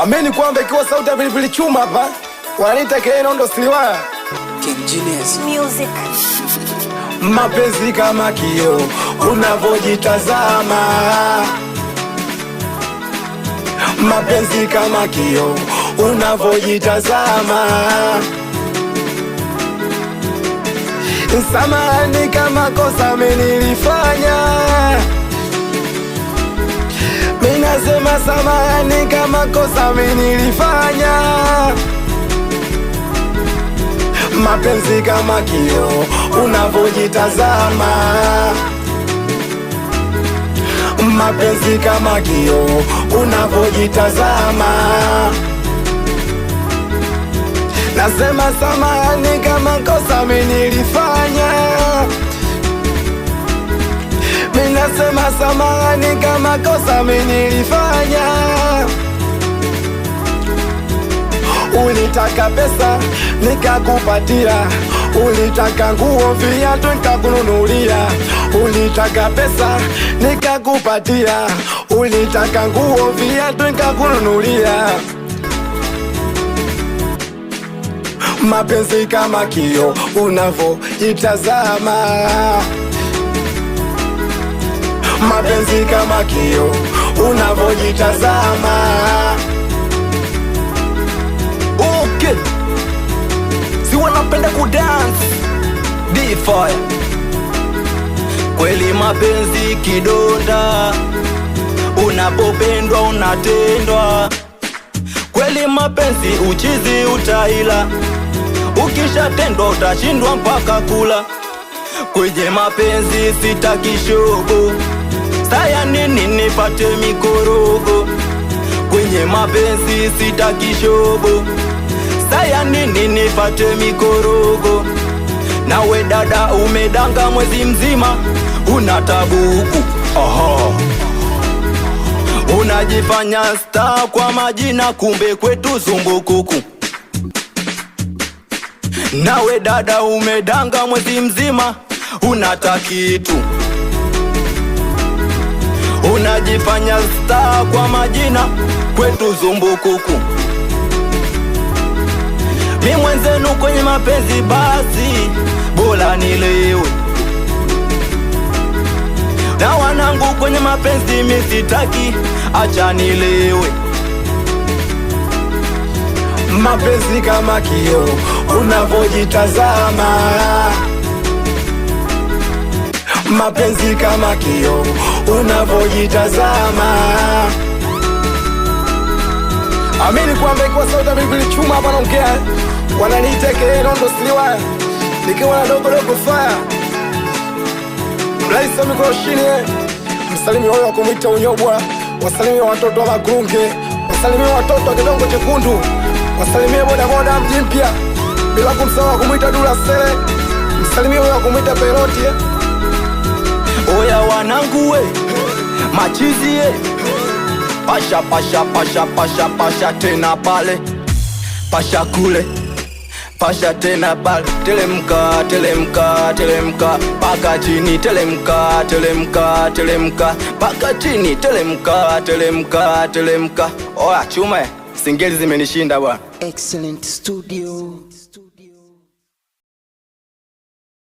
Ameni kwamba ikiwa sauti ya pilipili chuma hapa wananiita Keno ndo Sliwaya King Genius Music. Mapenzi kama kioo unavojitazama, mapenzi kama kioo unavojitazama. Samahani kama kosa nilifanya, minasema samahani kama kosa nilifanya. Mapenzi kama kioo unavojitazama, mapenzi kama kioo unavojitazama. Nasema samahani kama kosa nilifanya, minasema samahani kama kosa nilifanya. Ulitaka pesa nikakupatia, ulitaka nguo viatu nikakununulia. Ulitaka pesa nikakupatia, ulitaka nguo viatu nikakununulia. Mapenzi kama kioo unavojitazama, mapenzi kama kioo unavojitazama. Okay, si wanapenda kudance D-Fire. Kweli mapenzi kidonda, unapopendwa unatendwa. Kweli mapenzi uchizi utaila, ukishatendwa utashindwa mpaka kula. Kwenye mapenzi sitaki shogo, saya nini nipate mikorogo. Kwenye mapenzi sitaki shogo, saya nini nipate mikorogo. Nawe dada umedanga mwezi mzima, unatabuku. Unajifanya star kwa majina, kumbe kwetu zumbukuku. Nawe dada umedanga mwezi mzima, unatakitu. Unajifanya star kwa majina, kwetu zumbukuku. Mi mwenzenu kwenye mapenzi basi bora nilewe, na wanangu kwenye mapenzi misitaki, acha nilewe. Mapenzi kama kioo unavojitazama, mapenzi kama kioo unavojitazama. Amini kwamba ikiwa sauti ya pilipili chuma hapa naongea, wananiita Keno ndo Sliwaya, nikiwa na dogo fire. Mlaisa mikroshini, msalimi wao wakumwita Unyobwa, wasalimie watoto wa Magrunge, wasalimie watoto wa Kidongo Chekundu, wasalimie boda boda mji mpya, bila kumsahau kumwita Dula Sele, msalimie wao wakumwita Peroti. Oya wanangu we, machizi ye, pasha pasha pasha pasha pasha tena pale, pasha kule, pasha tena pale. Telemka telemka telemka paka chini, telemka telemka telemka paka chini, telemka telemka telemka. Oya chuma, singeli zimenishinda bwana. Excellent Studio.